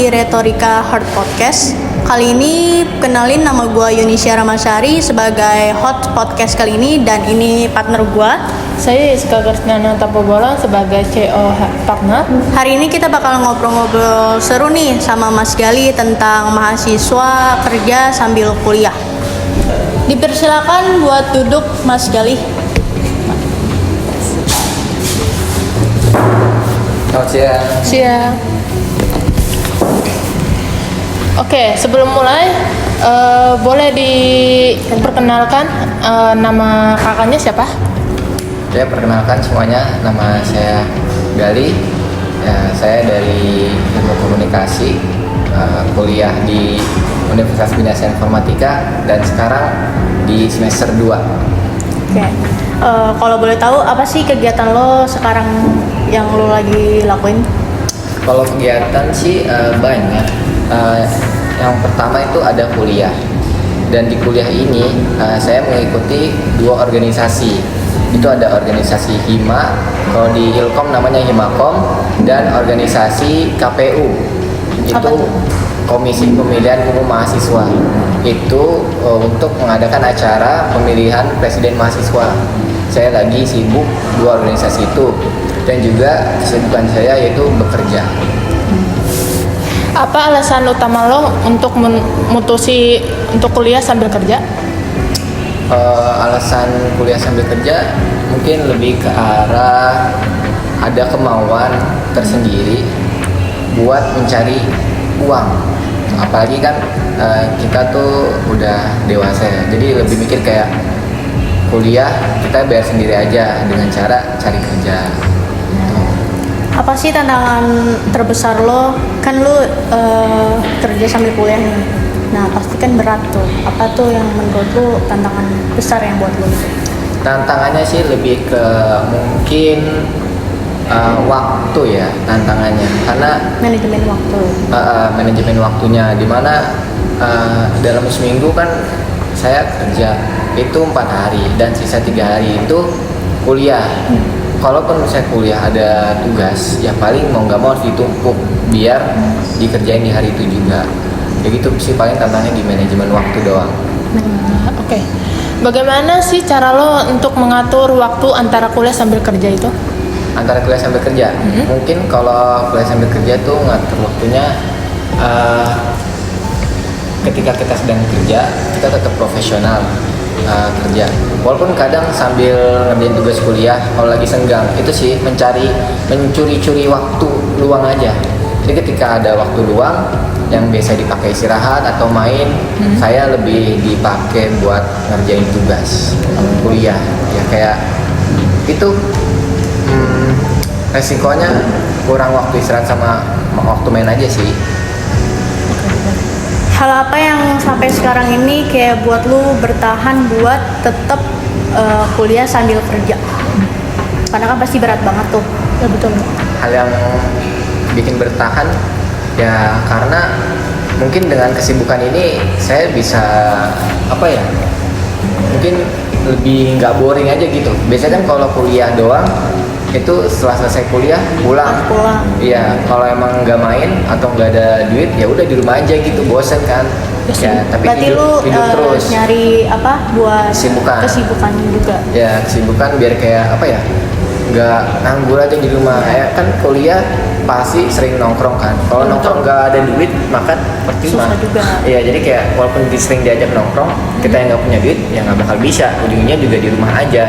di Retorika Heart Podcast. Kali ini kenalin, nama gue Yunisha Ramasari sebagai host podcast kali ini, dan ini partner gue. Saya Iska Krisnana Tapobolon sebagai CO partner. Hari ini kita bakal ngobrol-ngobrol seru nih sama Mas Gali tentang mahasiswa kerja sambil kuliah. Dipersilakan buat duduk, Mas Gali. Selamat siang. Siang. Oke, sebelum mulai boleh diperkenalkan nama kakaknya siapa? Saya perkenalkan semuanya, nama saya Gali. Ya, saya dari Ilmu Komunikasi, kuliah di Universitas Bina Informatika dan sekarang di semester 2. Oke. Kalau boleh tahu, apa sih kegiatan lo sekarang yang lo lagi lakuin? Kalau kegiatan sih banyak. Yang pertama itu ada kuliah, dan di kuliah ini saya mengikuti 2 organisasi. Itu ada organisasi HIMA, kalau di Ilkom namanya Himakom, dan organisasi KPU. Apa Itu tuh? Komisi Pemilihan Umum Mahasiswa. Itu untuk mengadakan acara pemilihan presiden mahasiswa. Saya lagi sibuk 2 organisasi itu, dan juga kesibukan saya yaitu bekerja. Apa alasan utama lo untuk memutusi untuk kuliah sambil kerja? Alasan kuliah sambil kerja mungkin lebih ke arah ada kemauan tersendiri buat mencari uang. Apalagi kan kita tuh udah dewasa ya, jadi lebih mikir kayak kuliah kita bayar sendiri aja dengan cara cari kerja. Apa sih tantangan terbesar lo? Kan lo kerja sambil kuliah nih. Nah, pasti kan berat tuh. Apa tuh yang menurut lo tantangan besar yang buat lo? Tantangannya sih lebih ke mungkin waktu ya, tantangannya, karena Manajemen waktu. manajemen waktunya, dimana dalam seminggu kan saya kerja itu 4 hari dan sisa 3 hari itu kuliah. Kalaupun saya kuliah ada tugas, ya paling mau nggak mau harus ditumpuk biar dikerjain di hari itu juga. Ya gitu sih paling tantangannya di manajemen waktu doang. Oke. Bagaimana sih cara lo untuk mengatur waktu antara kuliah sambil kerja itu? Antara kuliah sambil kerja, mungkin kalau kuliah sambil kerja tuh ngatur waktunya ketika kita sedang kerja, kita tetap profesional kerja. Walaupun kadang sambil ngerjain tugas kuliah, kalau lagi senggang, itu sih mencuri-curi waktu luang aja. Jadi ketika ada waktu luang yang biasa dipakai istirahat atau main, saya lebih dipakai buat ngerjain tugas kuliah. Ya kayak itu resikonya kurang waktu istirahat sama waktu main aja sih. Hal apa yang sampai sekarang ini kayak buat lo bertahan buat tetap kuliah sambil kerja? Karena kan pasti berat banget tuh. Ya betul. Hal yang bikin bertahan ya karena mungkin dengan kesibukan ini saya bisa mungkin lebih nggak boring aja gitu. Biasanya kan kalau kuliah doang itu setelah selesai kuliah pulang. Iya, kalau emang nggak main atau nggak ada duit ya udah di rumah aja gitu, bosen kan. Ya, tapi Berarti lu tidur terus. nyari apa buat Kesibukan juga. Ya, kesibukan biar kayak nggak nganggur aja di rumah. Ya kan kuliah pasti sering nongkrong kan. Kalau nongkrong nggak ada duit makan percuma. Susah juga. Iya, jadi kayak walaupun sering diajak nongkrong, kita yang nggak punya duit ya nggak bakal bisa. Ujungnya juga di rumah aja.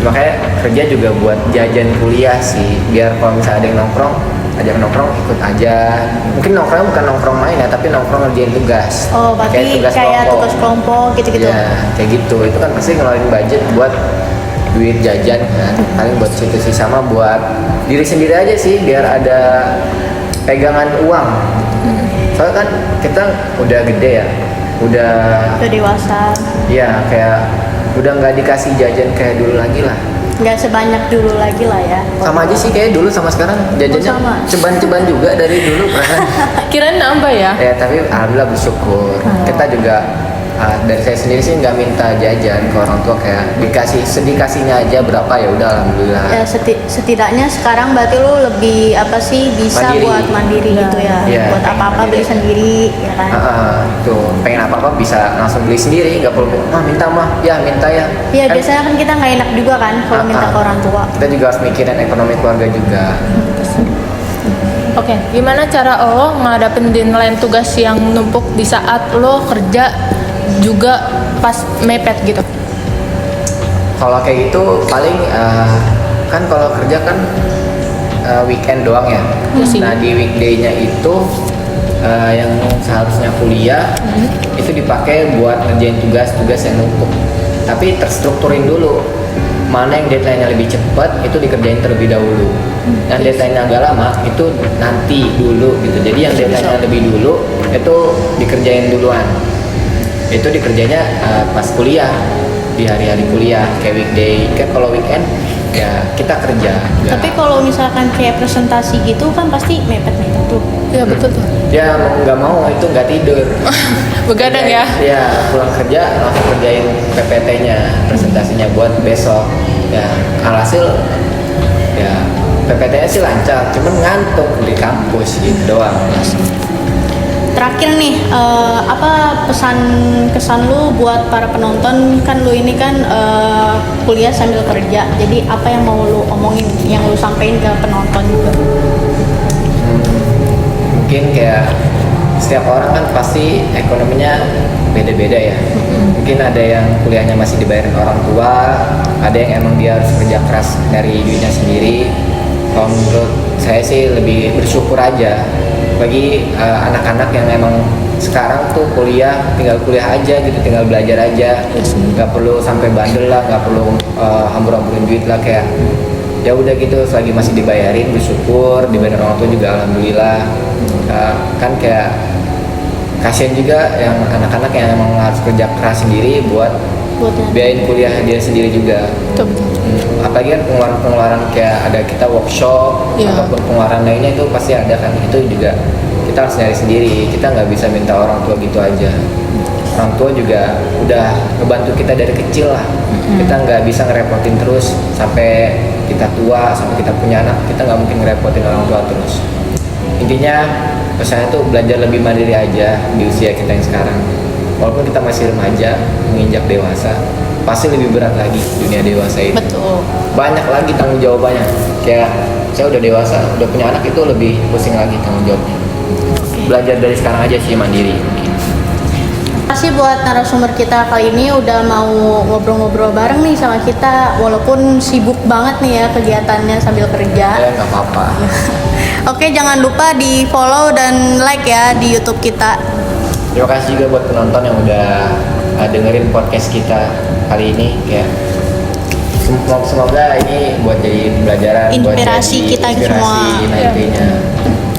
Makanya kerja juga buat jajan kuliah sih, biar kalau misalnya ada yang nongkrong, ajak nongkrong ikut aja. Mungkin nongkrongnya bukan nongkrong main ya, tapi nongkrong ngerjain tugas. Oh, berarti kayak tugas kelompok gitu-gitu. Ya, kayak gitu. Itu kan pasti ngeluarin budget buat duit jajan kan. Paling buat situ sih, sama buat diri sendiri aja sih, biar ada pegangan uang. Soalnya kan kita udah gede ya, udah dewasa. Iya, kayak udah nggak dikasih jajan kayak dulu lagi lah. Nggak sebanyak dulu lagi lah ya. Sama aja sih kayak dulu sama sekarang, jajannya sama. ceban-ceban juga dari dulu kan. Kirain nambah ya? Ya tapi alhamdulillah bersyukur. Kita juga dari saya sendiri sih nggak minta jajan ke orang tua, kayak sedikasihnya aja berapa ya udah alhamdulillah. Ya setidaknya sekarang berarti lu lebih apa sih bisa Mandiri. buat mandiri gitu ya. Iya, Buat pengen apa-apa mandiri. beli sendiri ya kan. Tuh pengen apa bisa langsung beli sendiri, nggak perlu minta ya minta ya. Iya Kan, biasanya kan kita nggak enak juga kan kalau minta ke orang tua. kita juga harus mikirin ekonomi keluarga juga. Oke, gimana cara lo ngadapin deadline tugas yang numpuk di saat lo kerja juga pas mepet gitu? Kalau kayak gitu paling kan kalau kerja kan weekend doang ya. Iya sih. Nah di weekday-nya itu yang seharusnya kuliah itu dipakai buat ngerjain tugas-tugas yang numpuk. Tapi terstrukturin dulu mana yang deadline-nya lebih cepat itu dikerjain terlebih dahulu. Yang deadline-nya agak lama itu nanti dulu gitu. Jadi yang deadline-nya lebih dulu itu dikerjain duluan. Itu dikerjanya pas kuliah, di hari-hari kuliah kayak weekday. Kan kalau weekend ya kita kerja. Tapi kalau misalkan kayak presentasi gitu kan pasti mepet-mepet tuh. Iya betul tuh. Ya mau nggak mau itu nggak tidur. Begadang ya. Ya pulang kerja langsung kerjain PPT-nya, presentasinya buat besok. Ya alhasil ya PPT-nya sih lancar, cuman ngantuk di kampus gitu doang. Terakhir nih, apa pesan kesan lu buat para penonton? Kan lu ini kan kuliah sambil kerja, jadi apa yang mau lu omongin, yang lu sampein ke penonton juga? Mungkin kayak setiap orang kan pasti ekonominya beda-beda ya. Mungkin ada yang kuliahnya masih dibayarin orang tua, ada yang emang dia harus kerja keras dari duitnya sendiri. Kalau menurut saya sih lebih bersyukur aja bagi anak-anak yang emang sekarang tuh tinggal kuliah aja gitu, tinggal belajar aja, nggak perlu sampai bandel lah, nggak perlu hambur-hamburin duit lah, kayak ya udah gitu selagi masih dibayarin bersyukur, dibayar orang tua juga alhamdulillah. Kan kayak kasian juga yang anak-anak yang emang harus kerja keras sendiri buat biayain kuliah dia sendiri juga. Betul. Apalagi kan pengeluaran kayak ada kita workshop ataupun pengeluaran lainnya itu pasti ada kan, itu juga kita harus nyari sendiri, kita nggak bisa minta orang tua gitu aja. Orang tua juga udah ngebantu kita dari kecil lah, kita nggak bisa ngerepotin terus sampai kita tua, sampai kita punya anak, kita nggak mungkin ngerepotin orang tua terus. Intinya pesannya tuh belajar lebih mandiri aja di usia kita yang sekarang. Walaupun kita masih remaja, menginjak dewasa, pasti lebih berat lagi dunia dewasa itu. Betul. Banyak lagi tanggung jawabannya. Kayak saya udah dewasa, udah punya anak, itu lebih pusing lagi tanggung jawabnya. Belajar dari sekarang aja sih mandiri mungkin. Terima kasih buat narasumber kita kali ini udah mau ngobrol-ngobrol bareng nih sama kita, walaupun sibuk banget nih ya kegiatannya sambil kerja. Ya nggak apa-apa. Oke, jangan lupa di follow dan like ya di YouTube kita. Terima kasih juga buat penonton yang udah dengerin podcast kita kali ini. Kayak semoga ini buat jadi pelajaran, Inspirasi buat jadi kita inspirasi semua. nantinya.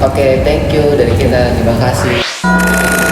Oke, thank you dari kita. Terima kasih.